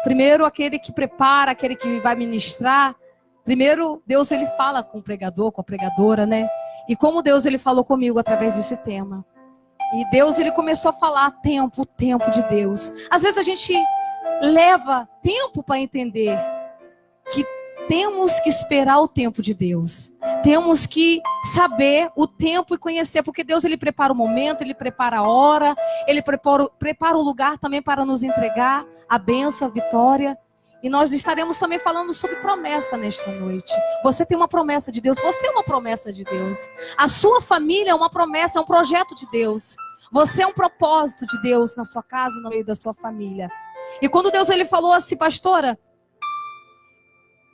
primeiro aquele que prepara, aquele que vai ministrar. Primeiro, Deus ele fala com o pregador, com a pregadora, né? E como Deus ele falou comigo através desse tema. E Deus ele começou a falar o tempo de Deus. Às vezes a gente leva tempo para entender que temos que esperar o tempo de Deus. Temos que saber o tempo e conhecer, porque Deus ele prepara o momento, ele prepara a hora, ele prepara o lugar também para nos entregar a bênção, a vitória. E nós estaremos também falando sobre promessa nesta noite. Você tem uma promessa de Deus, você é uma promessa de Deus. A sua família é uma promessa, é um projeto de Deus. Você é um propósito de Deus na sua casa, no meio da sua família. E quando Deus ele falou assim, pastora,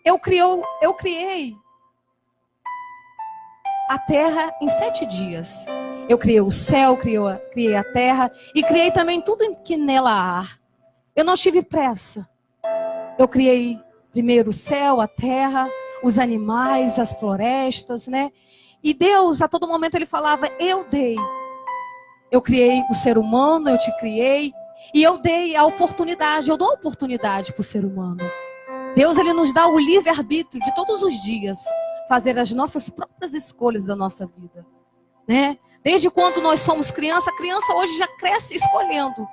eu criei a terra em 7 dias. Eu criei o céu, criei a terra e criei também tudo que nela há. Eu não tive pressa. Eu criei primeiro o céu, a terra, os animais, as florestas, né? E Deus, a todo momento, ele falava, eu dei. Eu criei o ser humano, eu te criei. E eu dei a oportunidade, eu dou a oportunidade para o ser humano. Deus, ele nos dá o livre-arbítrio de todos os dias fazer as nossas próprias escolhas da nossa vida, né? Desde quando nós somos criança, a criança hoje já cresce escolhendo.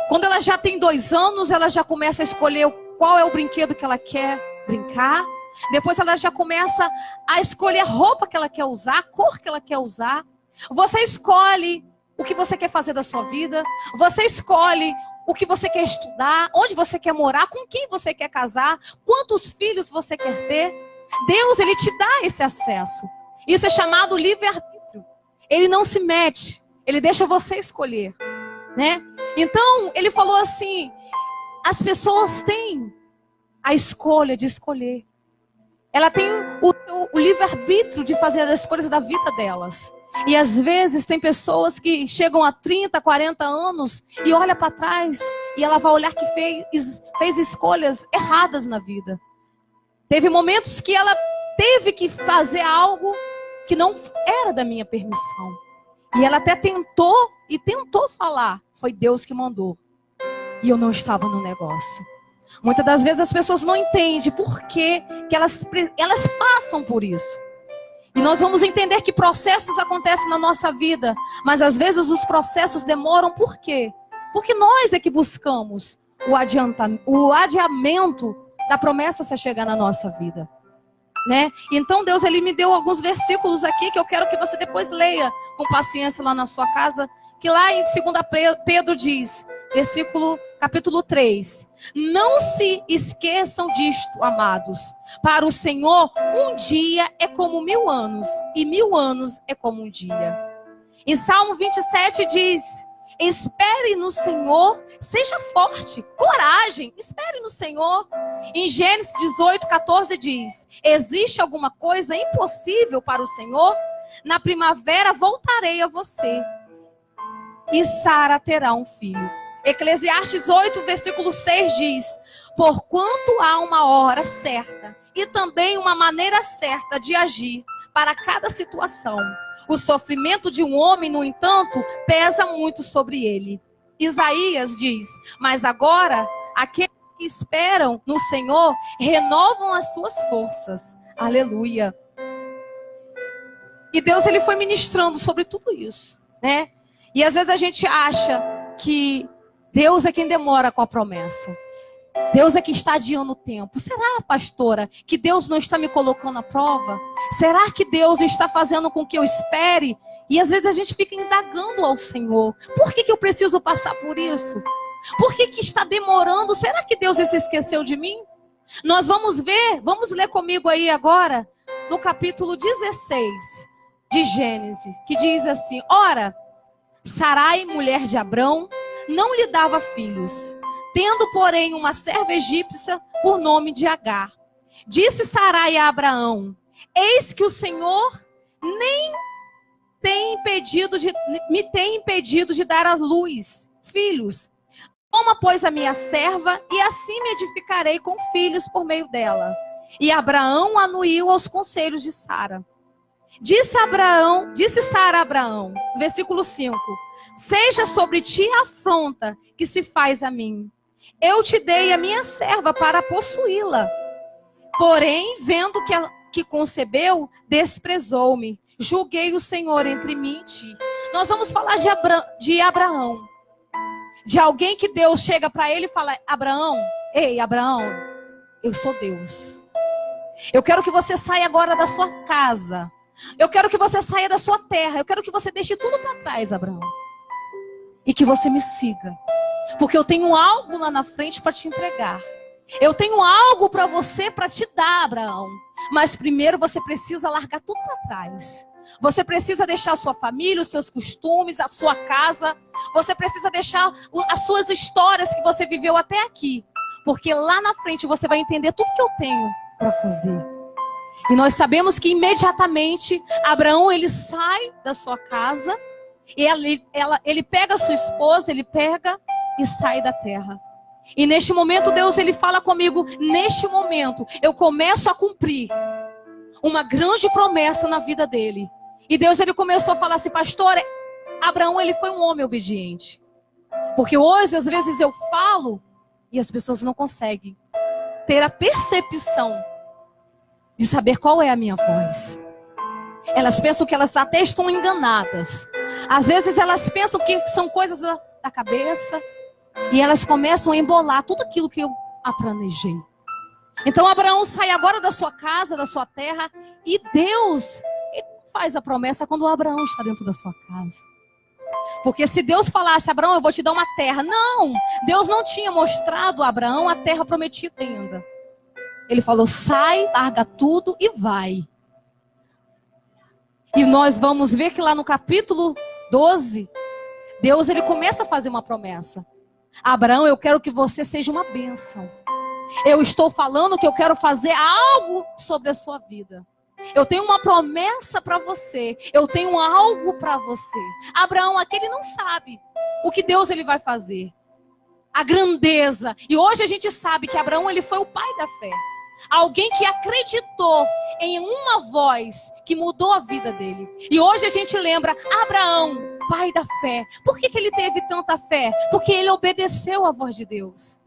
Quando ela já tem 2 anos, ela já começa a escolher qual é o brinquedo que ela quer brincar. Depois ela já começa a escolher a roupa que ela quer usar, a cor que ela quer usar. Você escolhe o que você quer fazer da sua vida. Você escolhe o que você quer estudar, onde você quer morar, com quem você quer casar, quantos filhos você quer ter. Deus, ele te dá esse acesso. Isso é chamado livre-arbítrio. Ele não se mete, ele deixa você escolher, né? Então, ele falou assim, as pessoas têm a escolha de escolher. Ela tem o livre-arbítrio de fazer as escolhas da vida delas. E às vezes tem pessoas que chegam a 30, 40 anos e olha para trás e ela vai olhar que fez escolhas erradas na vida. Teve momentos que ela teve que fazer algo que não era da minha permissão. E ela até tentou falar, foi Deus que mandou. E eu não estava no negócio. Muitas das vezes as pessoas não entendem por que elas passam por isso. E nós vamos entender que processos acontecem na nossa vida, mas às vezes os processos demoram, por quê? Porque nós é que buscamos o adiamento da promessa se chegar na nossa vida, né? Então Deus, ele me deu alguns versículos aqui que eu quero que você depois leia com paciência lá na sua casa, que lá em 2 Pedro diz, capítulo 3, não se esqueçam disto, amados, para o Senhor um dia é como 1000 anos, e 1000 anos é como um dia. Em Salmo 27 diz, espere no Senhor, seja forte, coragem, espere no Senhor. Em Gênesis 18:14 diz, existe alguma coisa impossível para o Senhor? Na primavera voltarei a você, e Sara terá um filho. Eclesiastes 8, versículo 6 diz, porquanto há uma hora certa e também uma maneira certa de agir para cada situação. O sofrimento de um homem, no entanto, pesa muito sobre ele. Isaías diz, mas agora, aqueles que esperam no Senhor renovam as suas forças. Aleluia. E Deus, ele foi ministrando sobre tudo isso, né? E às vezes a gente acha que Deus é quem demora com a promessa. Deus é que está adiando o tempo. Será, pastora, que Deus não está me colocando à prova? Será que Deus está fazendo com que eu espere? E às vezes a gente fica indagando ao Senhor. Por que eu preciso passar por isso? Por que está demorando? Será que Deus se esqueceu de mim? Nós vamos ler comigo aí agora, no capítulo 16 de Gênesis, que diz assim, ora, Sarai, mulher de Abrão, não lhe dava filhos, tendo, porém, uma serva egípcia por nome de Agar. Disse Sarai a Abraão, eis que o Senhor me tem impedido de dar à luz filhos. Toma, pois, a minha serva, e assim me edificarei com filhos por meio dela. E Abraão anuiu aos conselhos de Sara. Disse Sara a Abraão, versículo 5, seja sobre ti a afronta que se faz a mim. Eu te dei a minha serva para possuí-la. Porém, vendo que concebeu, desprezou-me. Julguei o Senhor entre mim e ti. Nós vamos falar de Abraão. De alguém que Deus chega para ele e fala: Abraão, ei, Abraão, eu sou Deus. Eu quero que você saia agora da sua casa. Eu quero que você saia da sua terra. Eu quero que você deixe tudo para trás, Abraão. E que você me siga. Porque eu tenho algo lá na frente para te entregar. Eu tenho algo para você, para te dar, Abraão. Mas primeiro você precisa largar tudo para trás. Você precisa deixar a sua família, os seus costumes, a sua casa. Você precisa deixar as suas histórias que você viveu até aqui. Porque lá na frente você vai entender tudo que eu tenho para fazer. E nós sabemos que imediatamente Abraão, ele sai da sua casa. E ele pega a sua esposa, ele pega e sai da terra. E neste momento Deus, ele fala comigo: neste momento eu começo a cumprir uma grande promessa na vida dele. E Deus, ele começou a falar assim: pastor, Abraão, ele foi um homem obediente. Porque hoje às vezes eu falo e as pessoas não conseguem ter a percepção de saber qual é a minha voz. Elas pensam que elas até estão enganadas. Às vezes elas pensam que são coisas da cabeça. E elas começam a embolar tudo aquilo que eu planejei. Então Abraão sai agora da sua casa, da sua terra. E Deus, ele faz a promessa quando Abraão está dentro da sua casa. Porque se Deus falasse: Abraão, eu vou te dar uma terra. Não, Deus não tinha mostrado a Abraão a terra prometida ainda. Ele falou: sai, larga tudo e vai. E nós vamos ver que lá no capítulo 12, Deus, ele começa a fazer uma promessa. Abraão, eu quero que você seja uma bênção. Eu estou falando que eu quero fazer algo sobre a sua vida. Eu tenho uma promessa para você. Eu tenho algo para você. Abraão, aquele não sabe o que Deus, ele vai fazer. A grandeza. E hoje a gente sabe que Abraão, ele foi o pai da fé. Alguém que acreditou em uma voz que mudou a vida dele. E hoje a gente lembra Abraão, pai da fé. Por que ele teve tanta fé? Porque ele obedeceu a voz de Deus.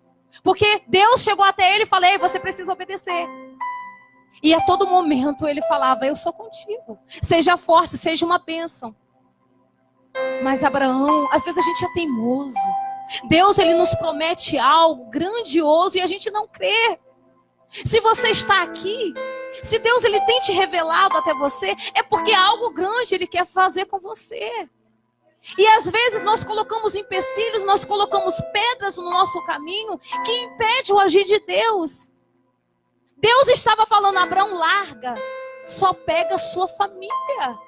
Porque Deus chegou até ele e falou: você precisa obedecer. E a todo momento ele falava: eu sou contigo. Seja forte, seja uma bênção. Mas Abraão, às vezes a gente é teimoso. Deus, ele nos promete algo grandioso e a gente não crê. Se você está aqui, se Deus, ele tem te revelado até você, é porque algo grande ele quer fazer com você. E às vezes nós colocamos empecilhos, nós colocamos pedras no nosso caminho que impede o agir de Deus. Deus estava falando: Abraão, larga, só pega a sua família.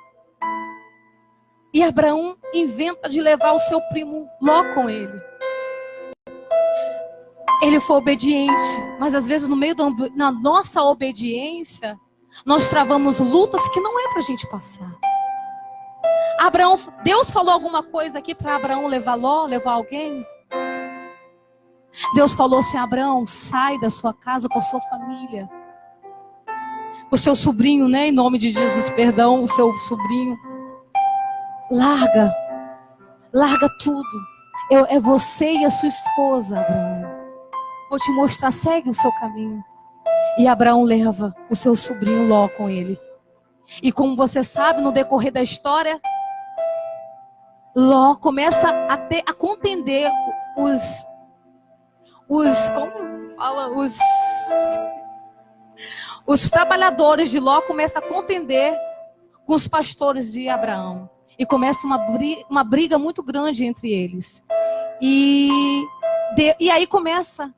E Abraão inventa de levar o seu primo Ló com ele. Ele foi obediente, mas às vezes no meio da nossa obediência, nós travamos lutas que não é para a gente passar. Abraão, Deus falou alguma coisa aqui para Abraão levar Ló, levar alguém? Deus falou assim: Abraão, sai da sua casa com a sua família. O seu sobrinho, né? Em nome de Jesus, perdão, o seu sobrinho. Larga tudo. É você e a sua esposa, Abraão. Vou te mostrar, segue o seu caminho. E Abraão leva o seu sobrinho Ló com ele. E como você sabe, no decorrer da história, Ló começa a contender os trabalhadores de Ló começam a contender com os pastores de Abraão. E começa uma briga muito grande entre eles. E aí começa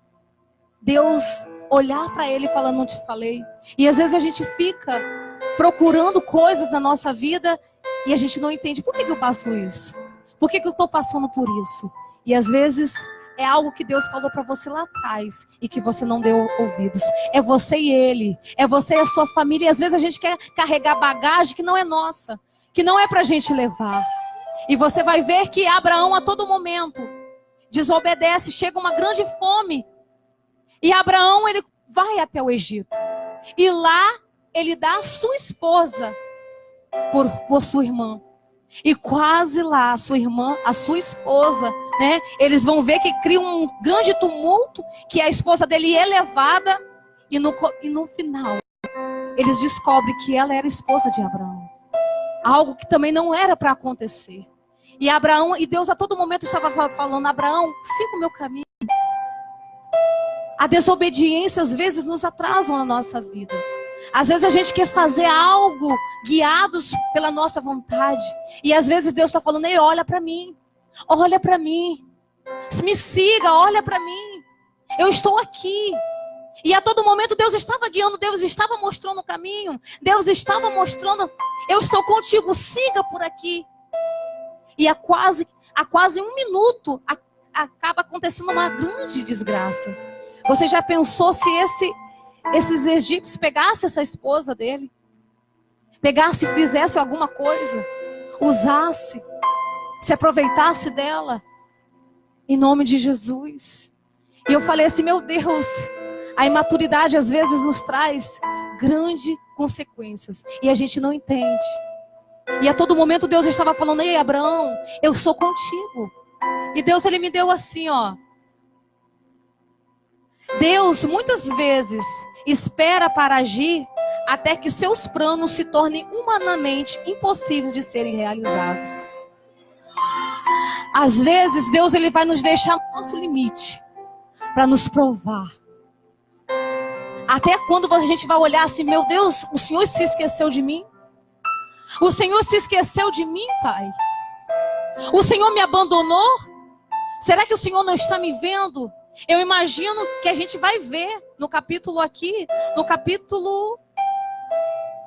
Deus olhar para ele e falar: não te falei? E às vezes a gente fica procurando coisas na nossa vida e a gente não entende. Por que eu passo isso? Por que eu estou passando por isso? E às vezes é algo que Deus falou para você lá atrás e que você não deu ouvidos. É você e ele. É você e a sua família. E às vezes a gente quer carregar bagagem que não é nossa, que não é para a gente levar. E você vai ver que Abraão a todo momento desobedece. Chega uma grande fome. E Abraão, ele vai até o Egito. E lá ele dá a sua esposa por sua irmã. E quase lá a sua esposa né? Eles vão ver que cria um grande tumulto, que a esposa dele é levada, e no final, eles descobrem que ela era esposa de Abraão. Algo que também não era para acontecer. E Deus a todo momento estava falando: Abraão, siga o meu caminho. A desobediência às vezes nos atrasa na nossa vida. Às vezes a gente quer fazer algo guiados pela nossa vontade. E às vezes Deus está falando: ei, olha para mim. Olha para mim. Me siga, olha para mim. Eu estou aqui. E a todo momento Deus estava guiando, Deus estava mostrando o caminho. Deus estava mostrando: eu estou contigo, siga por aqui. E há quase 1 minuto acaba acontecendo uma grande desgraça. Você já pensou se esses egípcios pegassem essa esposa dele? Pegasse e fizesse alguma coisa? Usasse? Se aproveitasse dela? Em nome de Jesus. E eu falei assim: meu Deus, a imaturidade às vezes nos traz grandes consequências. E a gente não entende. E a todo momento Deus estava falando: ei, Abraão, eu sou contigo. E Deus, ele me deu assim, ó. Deus muitas vezes espera para agir até que seus planos se tornem humanamente impossíveis de serem realizados. Às vezes Deus, ele vai nos deixar no nosso limite para nos provar. Até quando a gente vai olhar assim: meu Deus, o Senhor se esqueceu de mim? O Senhor se esqueceu de mim, Pai? O Senhor me abandonou? Será que o Senhor não está me vendo? Eu imagino que a gente vai ver no capítulo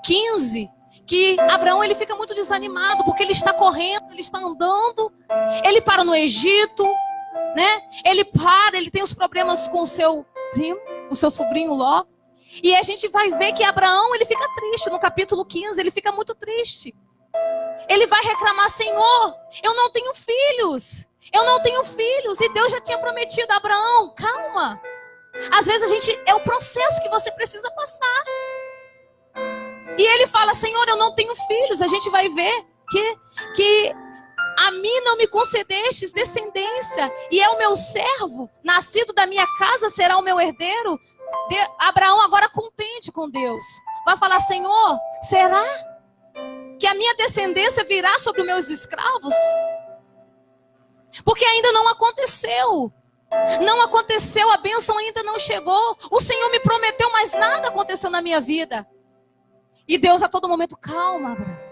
15, que Abraão, ele fica muito desanimado, porque ele está correndo, ele está andando, ele para no Egito, né? Ele tem os problemas com o seu primo, o seu sobrinho Ló. E a gente vai ver que Abraão, ele fica triste. No capítulo 15, ele fica muito triste. Ele vai reclamar: Senhor, eu não tenho filhos. Eu não tenho filhos. E Deus já tinha prometido a Abraão: calma. Às vezes é o processo que você precisa passar. E ele fala: Senhor, eu não tenho filhos. A gente vai ver que a mim não me concedestes descendência, e é o meu servo, nascido da minha casa, será o meu herdeiro. Abraão agora contente com Deus, vai falar: Senhor, será que a minha descendência virá sobre os meus escravos? Porque ainda não aconteceu. Não aconteceu, a bênção ainda não chegou. O Senhor me prometeu, mas nada aconteceu na minha vida. E Deus a todo momento: calma, Abraão.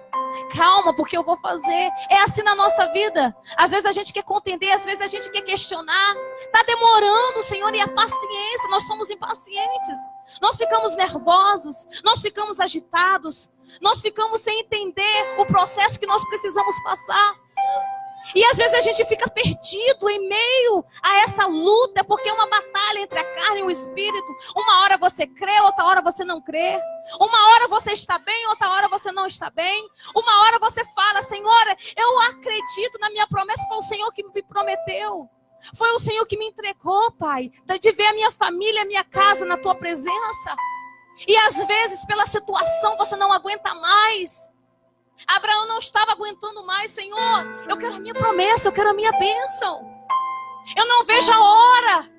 Calma, porque eu vou fazer. É assim na nossa vida. Às vezes a gente quer contender, às vezes a gente quer questionar. Está demorando, Senhor, e a paciência. Nós somos impacientes. Nós ficamos nervosos. Nós ficamos agitados. Nós ficamos sem entender o processo que nós precisamos passar. E às vezes a gente fica perdido em meio a essa luta, porque é uma batalha entre a carne e o espírito. Uma hora você crê, outra hora você não crê. Uma hora você está bem, outra hora você não está bem. Uma hora você fala: Senhor, eu acredito na minha promessa, foi o Senhor que me prometeu. Foi o Senhor que me entregou, Pai, de ver a minha família, a minha casa na tua presença. E às vezes pela situação você não aguenta mais. Abraão não estava aguentando mais. Senhor, eu quero a minha promessa, eu quero a minha bênção. Eu não vejo a hora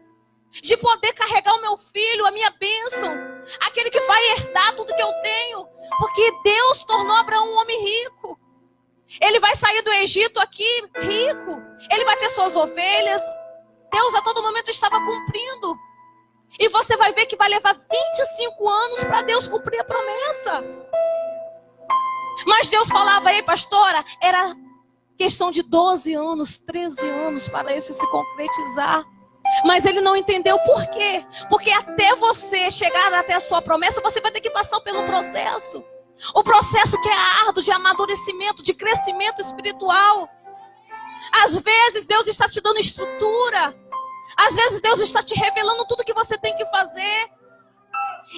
de poder carregar o meu filho, a minha bênção, aquele que vai herdar tudo que eu tenho. Porque Deus tornou Abraão um homem rico. Ele vai sair do Egito aqui rico. Ele vai ter suas ovelhas. Deus a todo momento estava cumprindo. E você vai ver que vai levar 25 anos para Deus cumprir a promessa. Mas Deus falava: ei, pastora, era questão de 12 anos, 13 anos para isso se concretizar. Mas ele não entendeu por quê. Porque até você chegar até a sua promessa, você vai ter que passar pelo processo. O processo que é árduo, de amadurecimento, de crescimento espiritual. Às vezes Deus está te dando estrutura. Às vezes Deus está te revelando tudo que você tem que fazer.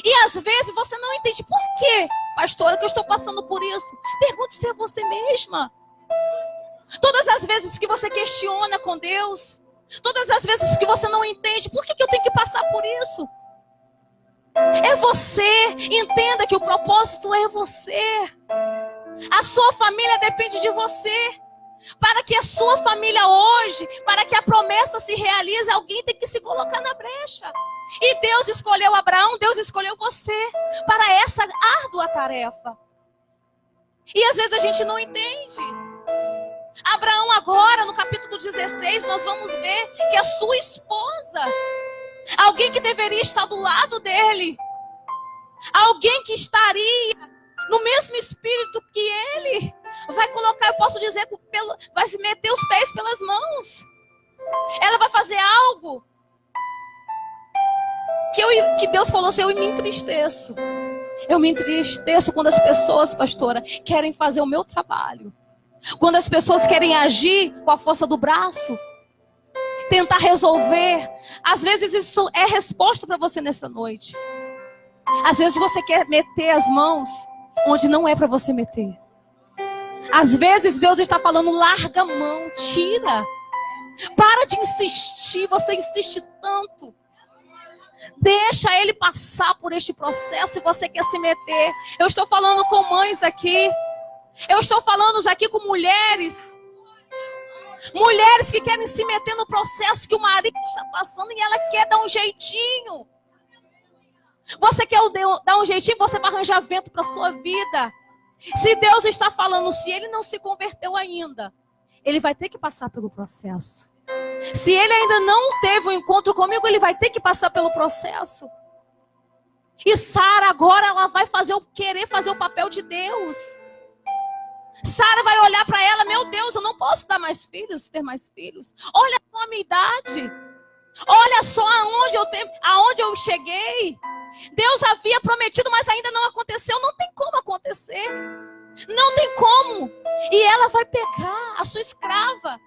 E às vezes você não entende por quê, pastora, que eu estou passando por isso. Pergunte-se a você mesma. Todas as vezes que você questiona com Deus, todas as vezes que você não entende, por que eu tenho que passar por isso? É você. Entenda que o propósito é você. A sua família depende de você. Para que a sua família hoje, para que a promessa se realize, alguém tem que se colocar na brecha. E Deus escolheu Abraão, Deus escolheu você para essa árdua tarefa. E às vezes a gente não entende. Abraão agora, no capítulo 16, nós vamos ver que a sua esposa, alguém que deveria estar do lado dele, alguém que estaria no mesmo espírito que ele, vai colocar, eu posso dizer, vai se meter os pés pelas mãos. Ela vai fazer algo que Deus falou assim: eu me entristeço. Eu me entristeço quando as pessoas, pastora, querem fazer o meu trabalho. Quando as pessoas querem agir com a força do braço, tentar resolver. Às vezes isso é resposta para você nessa noite. Às vezes você quer meter as mãos onde não é para você meter. Às vezes Deus está falando: larga a mão, tira. Para de insistir, você insiste tanto. Deixa ele passar por este processo e você quer se meter. Eu estou falando com mães aqui. Eu estou falando aqui com mulheres. Mulheres que querem se meter no processo que o marido está passando e ela quer dar um jeitinho. Você quer dar um jeitinho, você vai arranjar vento para a sua vida. Se Deus está falando, se ele não se converteu ainda, ele vai ter que passar pelo processo. Se ele ainda não teve um encontro comigo, ele vai ter que passar pelo processo. E Sara agora ela vai querer fazer o papel de Deus. Sara vai olhar para ela: meu Deus, eu não posso ter mais filhos. Olha só a minha idade. Olha só aonde eu cheguei. Deus havia prometido, mas ainda não aconteceu. Não tem como acontecer. Não tem como. E ela vai pegar a sua escrava.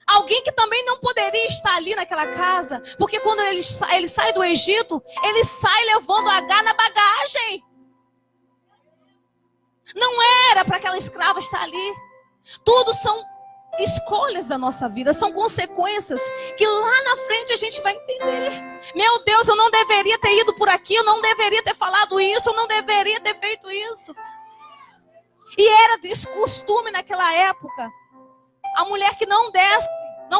Alguém que também não poderia estar ali naquela casa. Porque quando ele sai do Egito, ele sai levando Agar na bagagem. Não era para aquela escrava estar ali. Tudo são escolhas da nossa vida, são consequências que lá na frente a gente vai entender. Meu Deus, eu não deveria ter ido por aqui, eu não deveria ter falado isso, eu não deveria ter feito isso. E era descostume naquela época. A mulher que não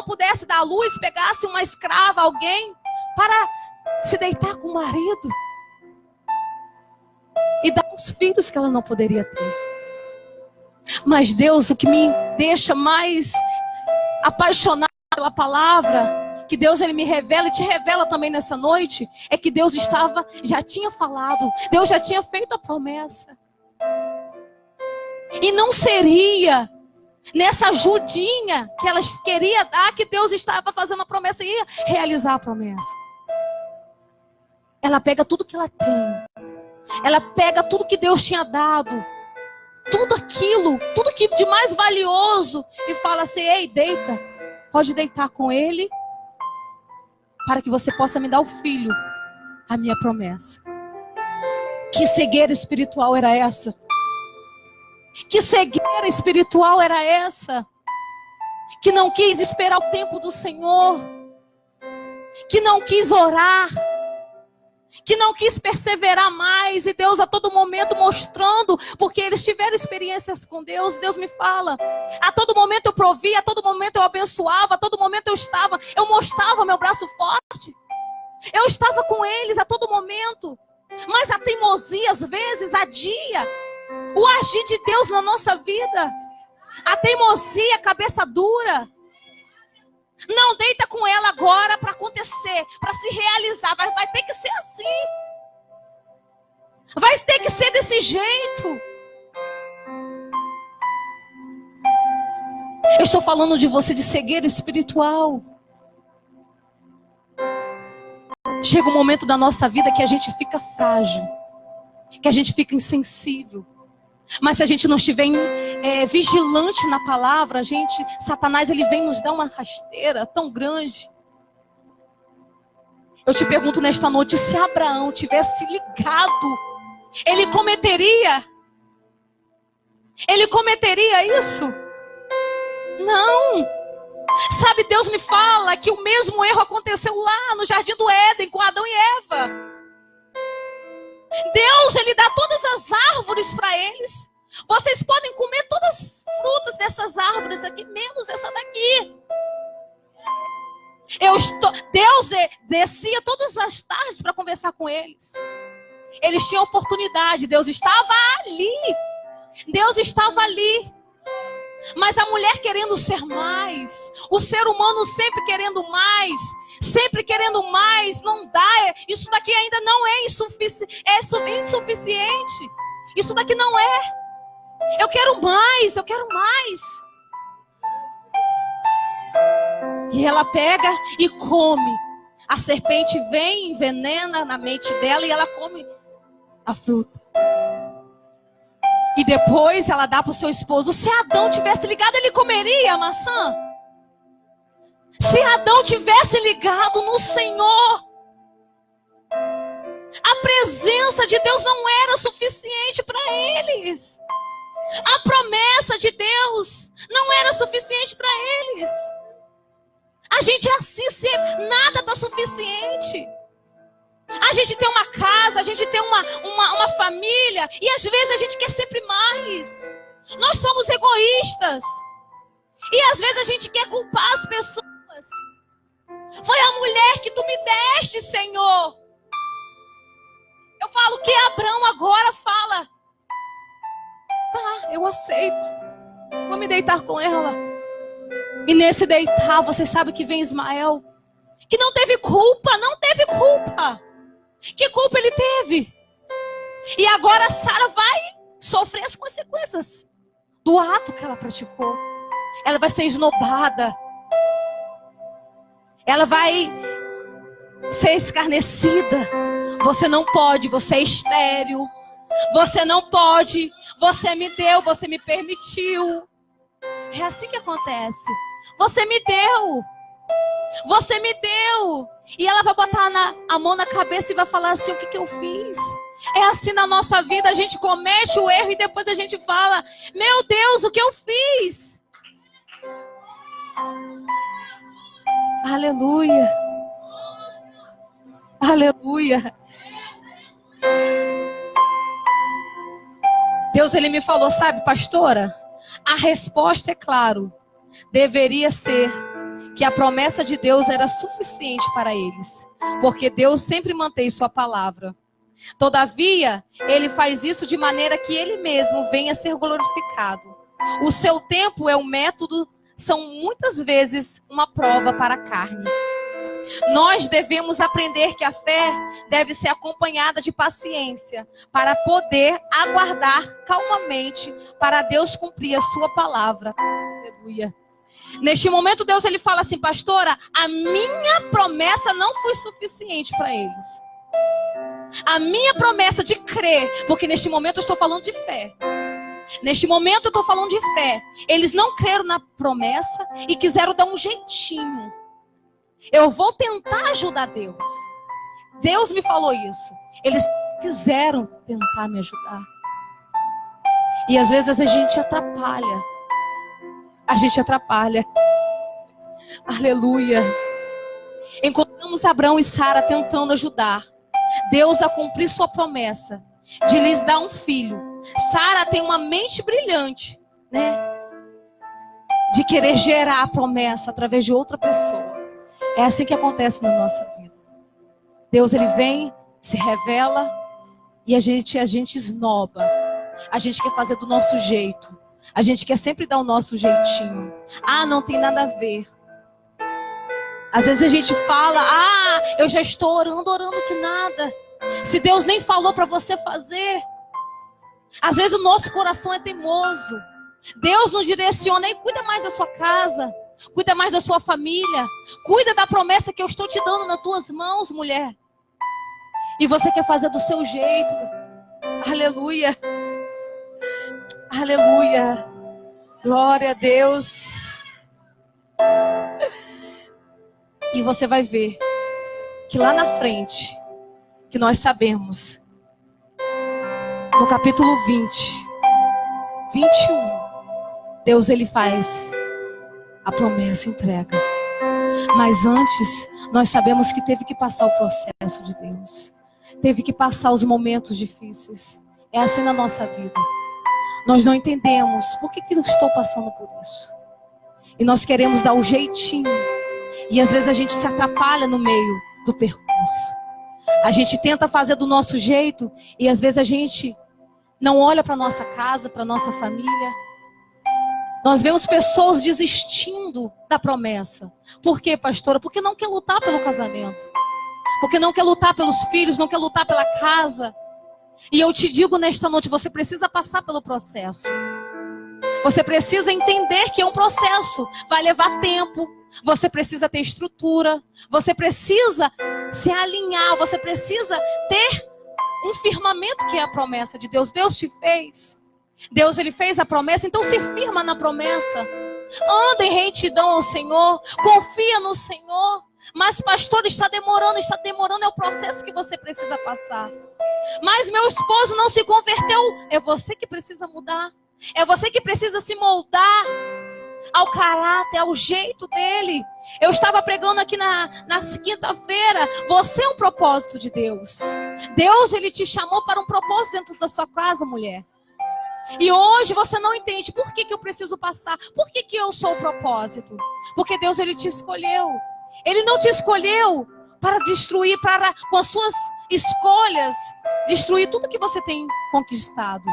pudesse dar à luz, pegasse uma escrava, alguém, para se deitar com o marido e dar os filhos que ela não poderia ter. Mas Deus, o que me deixa mais apaixonada pela palavra, que Deus ele me revela e te revela também nessa noite, é que Deus já tinha falado, Deus já tinha feito a promessa. E não seria nessa ajudinha que ela queria dar que Deus estava fazendo a promessa e ia realizar a promessa. Ela pega tudo que ela tem. Ela pega tudo que Deus tinha dado. Tudo aquilo, tudo que de mais valioso. E fala assim: ei, deita. Pode deitar com ele. Para que você possa me dar o filho. A minha promessa. Que cegueira espiritual era essa? Que cegueira espiritual era essa? Que não quis esperar o tempo do Senhor. Que não quis orar. Que não quis perseverar mais. E Deus a todo momento mostrando. Porque eles tiveram experiências com Deus. Deus me fala. A todo momento eu provia. A todo momento eu abençoava. A todo momento eu mostrava meu braço forte. Eu estava com eles a todo momento. Mas a teimosia às vezes adia o agir de Deus na nossa vida. A teimosia, a cabeça dura. Não deita com ela agora para acontecer, para se realizar. Vai ter que ser assim. Vai ter que ser desse jeito. Eu estou falando de você de cegueira espiritual. Chega um momento da nossa vida que a gente fica frágil, que a gente fica insensível. Mas se a gente não estiver vigilante na palavra, Satanás ele vem nos dar uma rasteira tão grande. Eu te pergunto nesta noite, se Abraão tivesse ligado, ele cometeria isso? Não. Sabe, Deus me fala que o mesmo erro aconteceu lá no Jardim do Éden com Adão e Eva. Deus, ele dá todas as árvores para eles. Vocês podem comer todas as frutas essas árvores aqui, menos essa daqui. Deus descia todas as tardes para conversar com eles. Eles tinham oportunidade, Deus estava ali. Deus estava ali. Mas a mulher querendo ser mais, o ser humano sempre querendo mais, não dá. Isso daqui ainda não é insuficiente. Isso daqui não é. Eu quero mais. E ela pega e come. A serpente vem, envenena na mente dela e ela come a fruta. E depois ela dá para o seu esposo. Se Adão tivesse ligado, ele comeria a maçã. Se Adão tivesse ligado no Senhor, a presença de Deus não era suficiente para eles. A promessa de Deus não era suficiente para eles. A gente é assim sempre, nada está suficiente. A gente tem uma casa, a gente tem uma família, e às vezes a gente quer sempre mais. Nós somos egoístas. E às vezes a gente quer culpar as pessoas. Foi a mulher que tu me deste, Senhor. Eu falo que Abraão agora fala: tá, eu aceito. Vou me deitar com ela. E nesse deitar, você sabe que vem Ismael, que não teve culpa. Que culpa ele teve? E agora Sara vai sofrer as consequências do ato que ela praticou. Ela vai ser esnobada. Ela vai ser escarnecida. Você não pode, você é estéril. Você não pode, você me deu, você me permitiu. É assim que acontece. Você me deu. E ela vai botar a mão na cabeça e vai falar assim: o que eu fiz? É assim na nossa vida, a gente comete o erro e depois a gente fala: meu Deus, o que eu fiz? Aleluia. Aleluia. Deus, ele me falou, sabe, pastora? A resposta, é claro, deveria ser que a promessa de Deus era suficiente para eles, porque Deus sempre mantém sua palavra. Todavia, ele faz isso de maneira que ele mesmo venha a ser glorificado. O seu tempo é um método, são muitas vezes uma prova para a carne. Nós devemos aprender que a fé deve ser acompanhada de paciência para poder aguardar calmamente para Deus cumprir a sua palavra. Aleluia. Neste momento Deus ele fala assim: pastora, a minha promessa não foi suficiente para eles. A minha promessa de crer, porque neste momento eu estou falando de fé. Neste momento eu estou falando de fé. Eles não creram na promessa e quiseram dar um jeitinho. Eu vou tentar ajudar Deus. Deus me falou isso. Eles quiseram tentar me ajudar. E às vezes a gente atrapalha. Aleluia. Encontramos Abraão e Sara tentando ajudar Deus a cumprir sua promessa de lhes dar um filho. Sara tem uma mente brilhante, né? De querer gerar a promessa através de outra pessoa. É assim que acontece na nossa vida. Deus ele vem, se revela e a gente esnoba. A gente quer fazer do nosso jeito. A gente quer sempre dar o nosso jeitinho. Ah, não tem nada a ver. Às vezes a gente fala: ah, eu já estou orando que nada. Se Deus nem falou para você fazer. Às vezes o nosso coração é teimoso. Deus nos direciona e cuida mais da sua casa. Cuida mais da sua família. Cuida da promessa que eu estou te dando nas tuas mãos, mulher. E você quer fazer do seu jeito. Aleluia. Aleluia. Glória a Deus. E você vai ver que lá na frente, que nós sabemos, no capítulo 21, Deus ele faz a promessa, entrega. Mas antes, nós sabemos que teve que passar o processo de Deus. Teve que passar os momentos difíceis. É assim na nossa vida. nós não entendemos por que eu estou passando por isso. E nós queremos dar o jeitinho. E às vezes a gente se atrapalha no meio do percurso. A gente tenta fazer do nosso jeito e às vezes a gente não olha para nossa casa, para nossa família. Nós vemos pessoas desistindo da promessa. Por quê, pastora? Porque não quer lutar pelo casamento. Porque não quer lutar pelos filhos, não quer lutar pela casa. E eu te digo nesta noite, você precisa passar pelo processo. Você precisa entender que é um processo. Vai levar tempo. Você precisa ter estrutura. Você precisa se alinhar. Você precisa ter um firmamento que é a promessa de Deus. Deus te fez. Deus, Ele fez a promessa, então se firma na promessa. Anda em retidão ao Senhor. Confia no Senhor. Mas pastor, está demorando, é o processo que você precisa passar. Mas meu esposo não se converteu. É você que precisa mudar. É você que precisa se moldar ao caráter, ao jeito dele. Eu estava pregando aqui na quinta-feira. Você é um propósito de Deus. Deus, Ele te chamou para um propósito dentro da sua casa, mulher. E hoje você não entende por que eu preciso passar. Por que eu sou o propósito? Porque Deus, Ele te escolheu. Ele não te escolheu para destruir, para com as suas escolhas destruir tudo que você tem conquistado,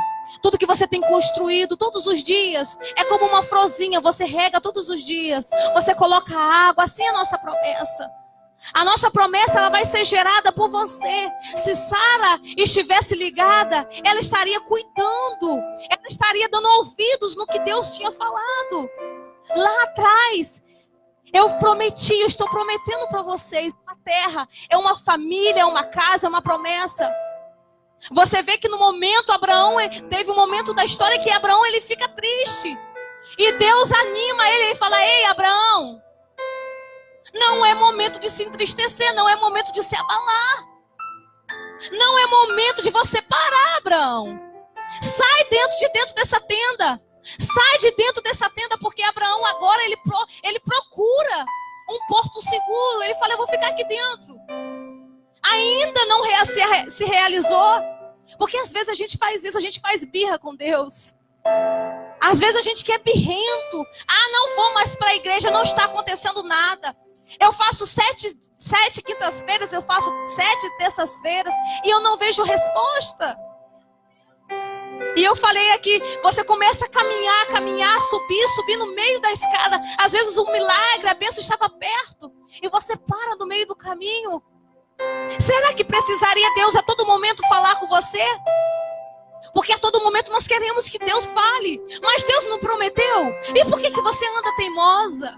tudo que você tem construído todos os dias. É como uma florzinha, você rega todos os dias, você coloca água. Assim é a nossa promessa. A nossa promessa, ela vai ser gerada por você. Se Sara estivesse ligada, ela estaria cuidando, ela estaria dando ouvidos no que Deus tinha falado lá atrás. Eu prometi, eu estou prometendo para vocês uma terra, é uma família, é uma casa, é uma promessa. Você vê que no momento Abraão, teve um momento da história que Abraão, ele fica triste. E Deus anima ele e fala: ei, Abraão, não é momento de se entristecer, não é momento de se abalar. Não é momento de você parar, Abraão. Sai dentro dessa tenda. Sai de dentro dessa tenda, porque Abraão agora ele procura um porto seguro. Ele fala: eu vou ficar aqui dentro. Ainda não se realizou. Porque às vezes a gente faz isso, a gente faz birra com Deus. Às vezes a gente quer birrento. Ah, não vou mais para a igreja, não está acontecendo nada. Eu faço 7 quintas-feiras, eu faço 7 terças-feiras e eu não vejo resposta. E eu falei aqui, você começa a caminhar, subir no meio da escada. Às vezes um milagre, a bênção estava perto e você para no meio do caminho. Será que precisaria Deus a todo momento falar com você? Porque a todo momento nós queremos que Deus fale, mas Deus não prometeu. E por que você anda teimosa?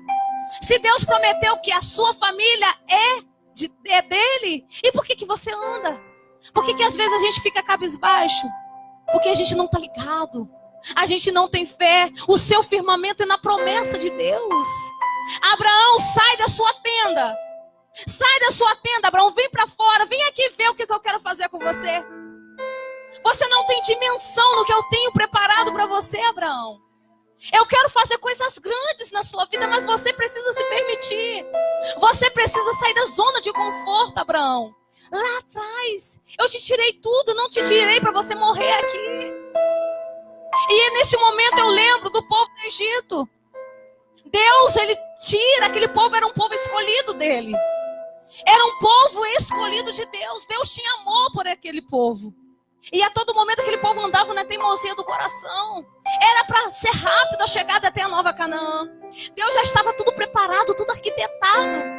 Se Deus prometeu que a sua família é dele, e por que você anda? Por que às vezes a gente fica cabisbaixo? Porque a gente não está ligado. A gente não tem fé. O seu firmamento é na promessa de Deus. Abraão, sai da sua tenda. Sai da sua tenda, Abraão. Vem para fora. Vem aqui ver o que eu quero fazer com você. Você não tem dimensão no que eu tenho preparado para você, Abraão. Eu quero fazer coisas grandes na sua vida, mas você precisa se permitir. Você precisa sair da zona de conforto, Abraão. Lá atrás, eu te tirei tudo, não te tirei para você morrer aqui. E neste momento eu lembro do povo do Egito. Deus, Ele tira, aquele povo era um povo escolhido dele. Era um povo escolhido de Deus. Deus tinha amor por aquele povo. E a todo momento aquele povo andava na teimosia do coração. Era para ser rápido a chegada até a Nova Canaã. Deus já estava tudo preparado, tudo arquitetado.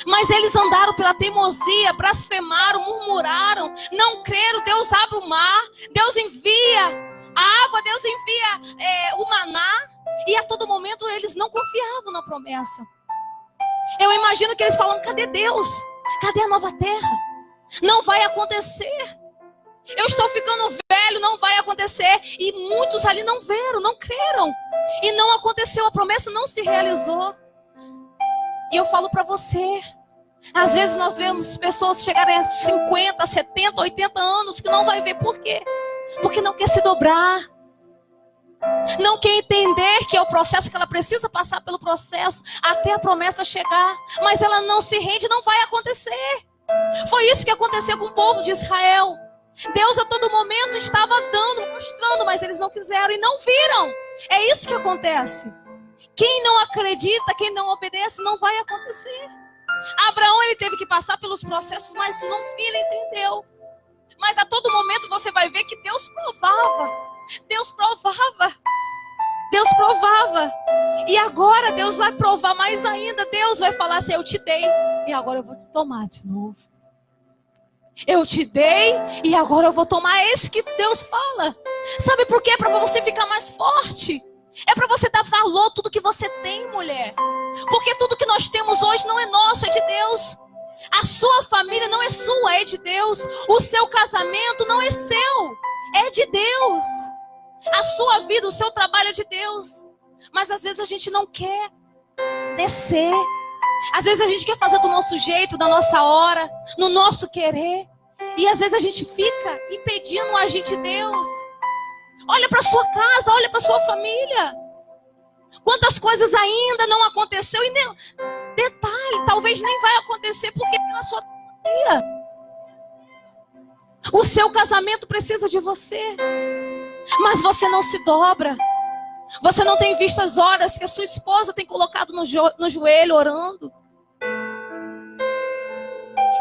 Mas eles andaram pela teimosia, blasfemaram, murmuraram, não creram. Deus abre o mar, Deus envia a água, Deus envia o maná. E a todo momento eles não confiavam na promessa. Eu imagino que eles falam: cadê Deus? Cadê a nova terra? Não vai acontecer. Eu estou ficando velho, não vai acontecer. E muitos ali não viram, não creram. E não aconteceu, a promessa não se realizou. E eu falo para você, às vezes nós vemos pessoas chegarem a 50, 70, 80 anos que não vai ver. Por quê? Porque não quer se dobrar. Não quer entender que é o processo, que ela precisa passar pelo processo até a promessa chegar. Mas ela não se rende, não vai acontecer. Foi isso que aconteceu com o povo de Israel. Deus a todo momento estava dando, mostrando, mas eles não quiseram e não viram. É isso que acontece. Quem não acredita, quem não obedece, não vai acontecer. Abraão, ele teve que passar pelos processos, mas no fim ele entendeu. Mas a todo momento você vai ver que Deus provava. Deus provava. Deus provava. E agora Deus vai provar mais ainda. Deus vai falar assim: eu te dei e agora eu vou te tomar de novo. Eu te dei e agora eu vou tomar. É isso que Deus fala. Sabe por quê? É para você ficar mais forte. É para você dar valor a tudo que você tem, mulher. Porque tudo que nós temos hoje não é nosso, é de Deus. A sua família não é sua, é de Deus. O seu casamento não é seu, é de Deus. A sua vida, o seu trabalho é de Deus. Mas às vezes a gente não quer descer. Às vezes a gente quer fazer do nosso jeito, da nossa hora, no nosso querer. E às vezes a gente fica impedindo o agir de Deus. Olha para sua casa, olha para sua família. Quantas coisas ainda não aconteceu e nem, detalhe, talvez nem vai acontecer porque tem na sua família. O seu casamento precisa de você, mas você não se dobra. Você não tem visto as horas que a sua esposa tem colocado no joelho orando.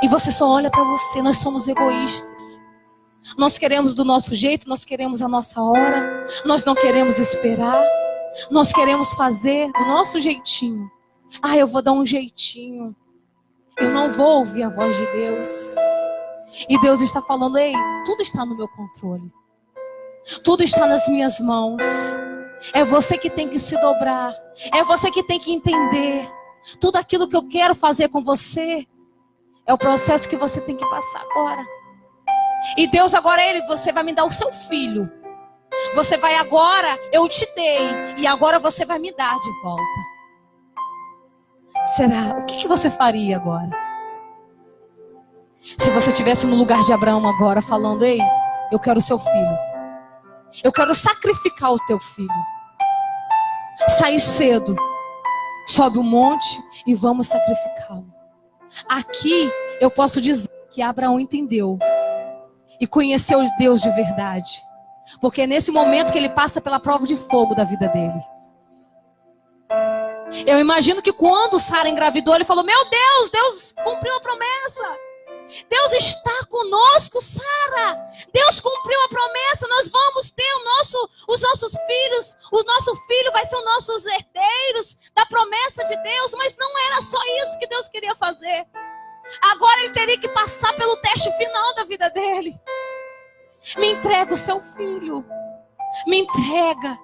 E você só olha para você. Nós somos egoístas. Nós queremos do nosso jeito, nós queremos a nossa hora. Nós não queremos esperar. Nós queremos fazer do nosso jeitinho. Ah, eu vou dar um jeitinho. Eu não vou ouvir a voz de Deus. E Deus está falando: ei, tudo está no meu controle. Tudo está nas minhas mãos. É você que tem que se dobrar. É você que tem que entender. Tudo aquilo que eu quero fazer com você é o processo que você tem que passar agora. E Deus agora, você vai me dar o seu filho. Você vai agora, eu te dei. E agora você vai me dar de volta. Será? O que você faria agora? Se você estivesse no lugar de Abraão agora, falando: ei, eu quero o seu filho. Eu quero sacrificar o teu filho. Sai cedo. Sobe o monte e vamos sacrificá-lo. Aqui eu posso dizer que Abraão entendeu. E conheceu Deus de verdade. Porque é nesse momento que ele passa pela prova de fogo da vida dele. Eu imagino que quando Sara engravidou, ele falou: meu Deus, Deus cumpriu a promessa. Deus está conosco, Sara. Deus cumpriu a promessa. Nós vamos ter os nossos filhos. O nosso filho vai ser os nossos herdeiros da promessa de Deus. Mas não era só isso que Deus queria fazer. Agora ele teria que passar pelo teste final da vida dele. Me entrega o seu filho. Me entrega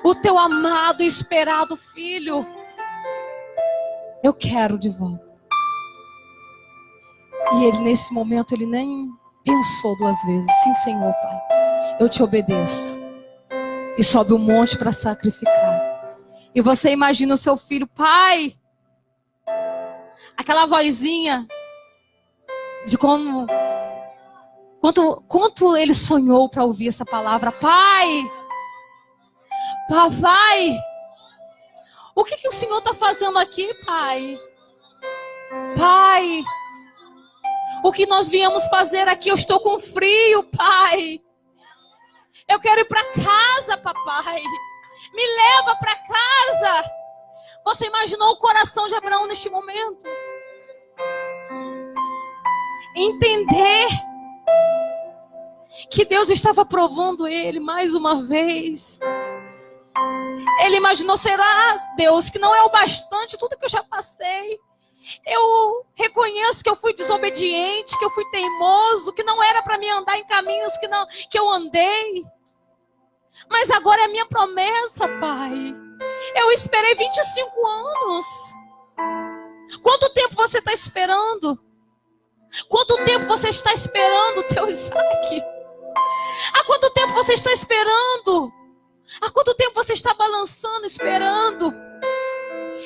o teu amado e esperado filho. Eu quero de volta. E ele, nesse momento, ele nem pensou duas vezes. Sim, Senhor, Pai, eu te obedeço. E sobe o monte para sacrificar. E você imagina o seu filho: pai, aquela vozinha de quanto ele sonhou para ouvir essa palavra: pai, papai, o que o Senhor está fazendo aqui, pai? Pai, o que nós viemos fazer aqui? Eu estou com frio, pai. Eu quero ir para casa, papai. Me leva para casa. Você imaginou o coração de Abraão neste momento? Entender que Deus estava provando ele mais uma vez. Ele imaginou: será, Deus, que não é o bastante tudo que eu já passei? Eu reconheço que eu fui desobediente, que eu fui teimoso, que não era para mim andar em caminhos que eu andei. Mas agora é a minha promessa, Pai. Eu esperei 25 anos. Quanto tempo você está esperando? Quanto tempo você está esperando o teu Isaac? Há quanto tempo você está esperando? Há quanto tempo você está balançando, esperando?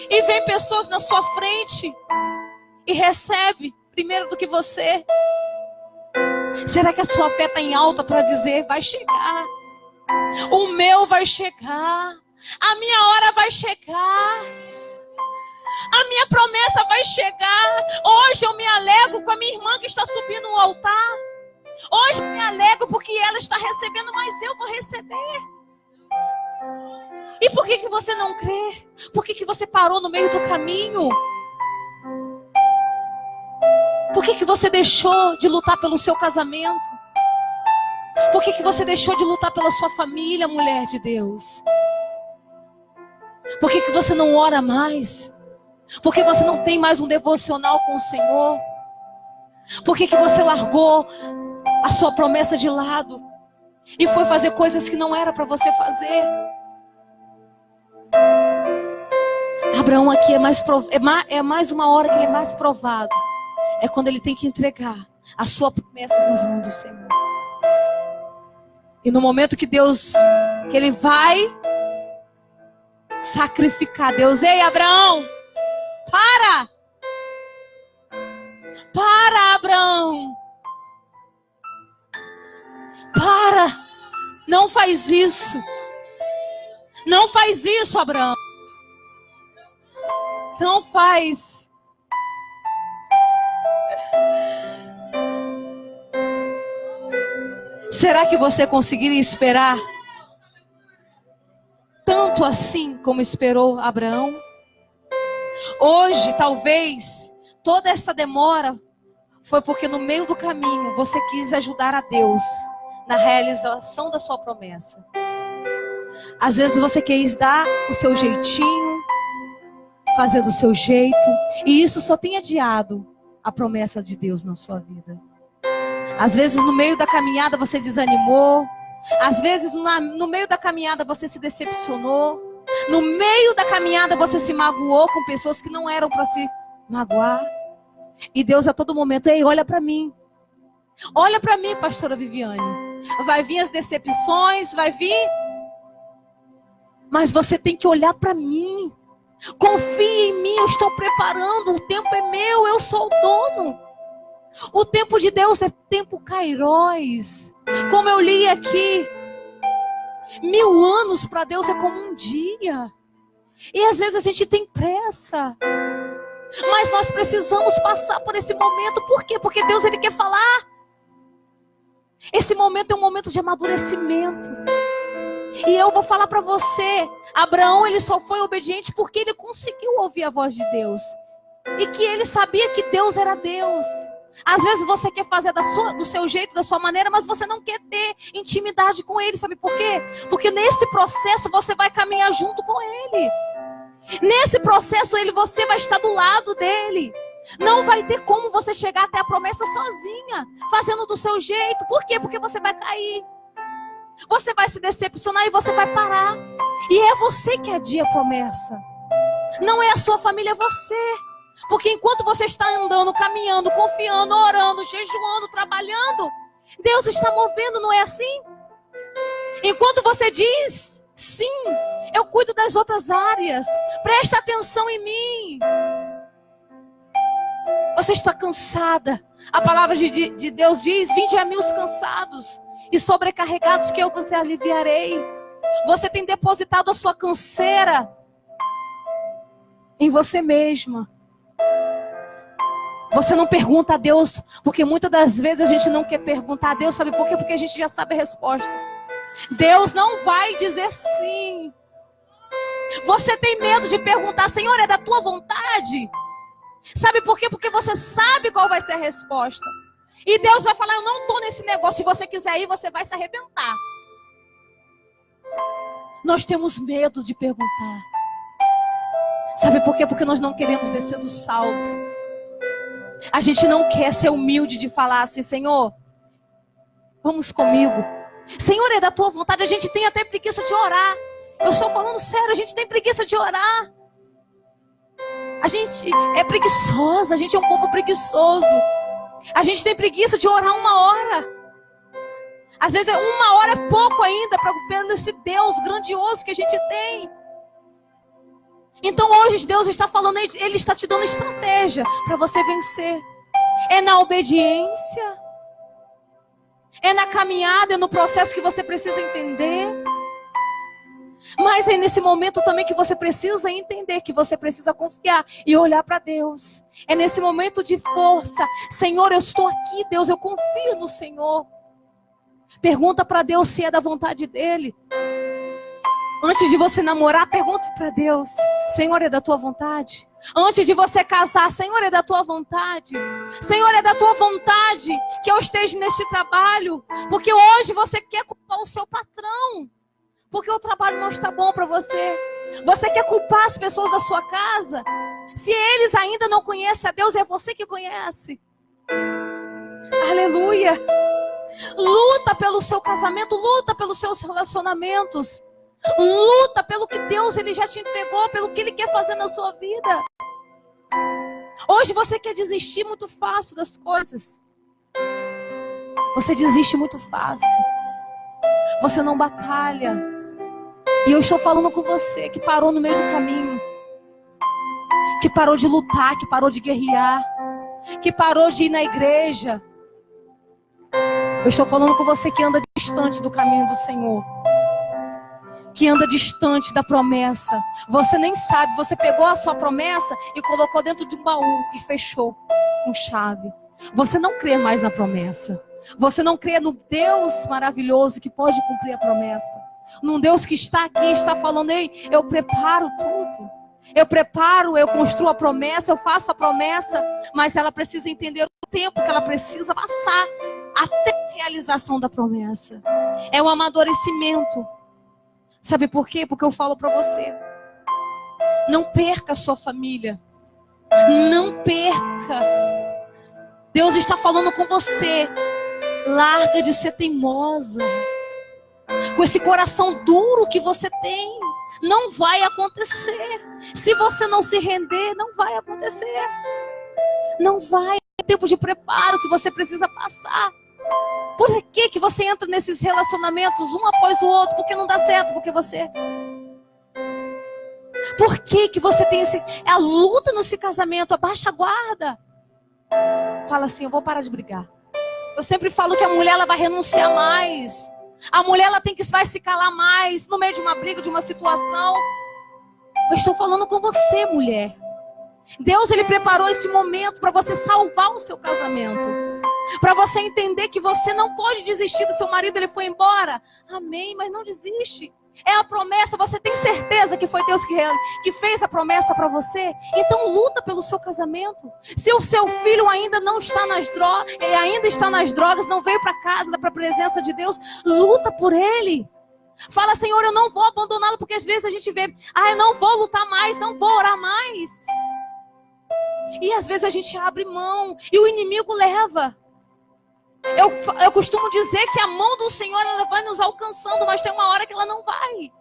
E vem pessoas na sua frente e recebe primeiro do que você. Será que a sua fé está em alta para dizer: vai chegar? O meu vai chegar. A minha hora vai chegar. A minha promessa vai chegar. Hoje eu me alegro com a minha irmã que está subindo o altar. Hoje me alegro porque ela está recebendo, mas eu vou receber. E por que você não crê? Por que você parou no meio do caminho? Por que você deixou de lutar pelo seu casamento? Por que você deixou de lutar pela sua família, mulher de Deus? Por que você não ora mais? Por que você não tem mais um devocional com o Senhor? Por que você largou a sua promessa de lado e foi fazer coisas que não era para você fazer? Abraão aqui é mais uma hora que ele é mais provado. É quando ele tem que entregar a sua promessa nas mãos do Senhor. E no momento que ele vai sacrificar, Deus, ei, Abraão, para! Para, Abraão! Para! Não faz isso! Não faz isso, Abraão! Não faz! Será que você conseguiria esperar tanto assim como esperou Abraão? Hoje, talvez, toda essa demora foi porque no meio do caminho você quis ajudar a Deus na realização da sua promessa. Às vezes você quis dar o seu jeitinho, fazer do seu jeito, e isso só tem adiado a promessa de Deus na sua vida. Às vezes no meio da caminhada você desanimou. Às vezes no meio da caminhada você se decepcionou. No meio da caminhada você se magoou com pessoas que não eram para se magoar. E Deus a todo momento, ei, olha para mim. Olha para mim, pastora Viviane. Vai vir as decepções, vai vir. Mas você tem que olhar para mim. Confie em mim, eu estou preparando. O tempo é meu, eu sou o dono. O tempo de Deus é tempo kairos. Como eu li aqui, 1000 anos para Deus é como um dia. E às vezes a gente tem pressa. Mas nós precisamos passar por esse momento. Por quê? Porque Deus, Ele quer falar. Esse momento é um momento de amadurecimento. E eu vou falar para você, Abraão, ele só foi obediente porque ele conseguiu ouvir a voz de Deus. E que ele sabia que Deus era Deus. Às vezes você quer fazer do seu jeito, da sua maneira, mas você não quer ter intimidade com Ele. Sabe por quê? Porque nesse processo você vai caminhar junto com Ele. Nesse processo você vai estar do lado dEle. Não vai ter como você chegar até a promessa sozinha, fazendo do seu jeito. Por quê? Porque você vai cair. Você vai se decepcionar e você vai parar. E é você que adia a promessa. Não é a sua família, é você. Porque enquanto você está andando, caminhando, confiando, orando, jejuando, trabalhando, Deus está movendo, não é assim? Enquanto você diz, sim, eu cuido das outras áreas, presta atenção em mim. Você está cansada. A palavra de Deus diz, vinde a mim os cansados e sobrecarregados que eu vos aliviarei. Você tem depositado a sua canseira em você mesma. Você não pergunta a Deus, porque muitas das vezes a gente não quer perguntar a Deus, sabe por quê? Porque a gente já sabe a resposta. Deus não vai dizer sim. Você tem medo de perguntar, Senhor, é da tua vontade? Sabe por quê? Porque você sabe qual vai ser a resposta. E Deus vai falar, eu não estou nesse negócio, se você quiser ir, você vai se arrebentar. Nós temos medo de perguntar. Sabe por quê? Porque nós não queremos descer do salto. A gente não quer ser humilde de falar assim, Senhor, vamos comigo. Senhor, é da tua vontade. A gente tem até preguiça de orar. Eu estou falando sério, a gente tem preguiça de orar. A gente é preguiçosa, a gente é um povo preguiçoso. A gente tem preguiça de orar 1 hora. Às vezes 1 hora é pouco ainda para esse Deus grandioso que a gente tem. Então hoje Deus está falando, Ele está te dando estratégia para você vencer. É na obediência. É na caminhada, é no processo que você precisa entender. Mas é nesse momento também que você precisa entender, que você precisa confiar e olhar para Deus. É nesse momento de força. Senhor, eu estou aqui, Deus, eu confio no Senhor. Pergunta para Deus se é da vontade dEle. Antes de você namorar, pergunte para Deus. Senhor, é da tua vontade? Antes de você casar, Senhor, é da tua vontade? Senhor, é da tua vontade que eu esteja neste trabalho? Porque hoje você quer culpar o seu patrão. Porque o trabalho não está bom para você. Você quer culpar as pessoas da sua casa. Se eles ainda não conhecem a Deus, é você que conhece. Aleluia. Luta pelo seu casamento, luta pelos seus relacionamentos. Luta pelo que Deus ele já te entregou, pelo que Ele quer fazer na sua vida. Hoje você quer desistir muito fácil das coisas. Você desiste muito fácil. Você não batalha. E eu estou falando com você que parou no meio do caminho. Que parou de lutar, que parou de guerrear. Que parou de ir na igreja. Eu estou falando com você que anda distante do caminho do Senhor. Que anda distante da promessa. Você nem sabe, você pegou a sua promessa e colocou dentro de um baú e fechou com chave. Você não crê mais na promessa. Você não crê no Deus maravilhoso que pode cumprir a promessa. Num Deus que está aqui, está falando, ei, eu preparo tudo. Eu preparo, eu construo a promessa, eu faço a promessa, mas ela precisa entender o tempo que ela precisa passar até a realização da promessa. É um amadurecimento. Sabe por quê? Porque eu falo para você. Não perca a sua família. Não perca. Deus está falando com você. Larga de ser teimosa. Com esse coração duro que você tem. Não vai acontecer. Se você não se render, não vai acontecer. Não vai. É tempo de preparo que você precisa passar. Por que você entra nesses relacionamentos um após o outro? Porque não dá certo, porque você... Por que você tem a luta nesse casamento? Abaixa a guarda. Fala assim, eu vou parar de brigar. Eu sempre falo que a mulher ela vai renunciar mais. A mulher ela vai se calar mais no meio de uma briga, de uma situação. Eu estou falando com você, mulher. Deus ele preparou esse momento para você salvar o seu casamento. Para você entender que você não pode desistir do seu marido, ele foi embora. Amém, mas não desiste. É a promessa, você tem certeza que foi Deus que fez a promessa para você? Então luta pelo seu casamento. Se o seu filho ainda não está nas drogas, ele ainda está nas drogas, não veio para casa, para a presença de Deus, luta por ele. Fala, Senhor, eu não vou abandoná-lo, porque às vezes a gente vê, eu não vou lutar mais, não vou orar mais. E às vezes a gente abre mão e o inimigo leva. Eu costumo dizer que a mão do Senhor ela vai nos alcançando, mas tem uma hora que ela não vai.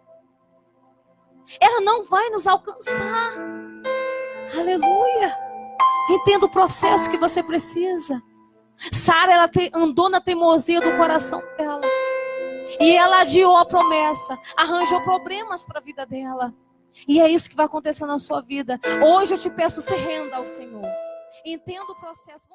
Ela não vai nos alcançar. Aleluia. Entenda o processo que você precisa. Sara ela andou na teimosia do coração dela. E ela adiou a promessa, arranjou problemas para a vida dela. E é isso que vai acontecer na sua vida. Hoje eu te peço, se renda ao Senhor. Entenda o processo.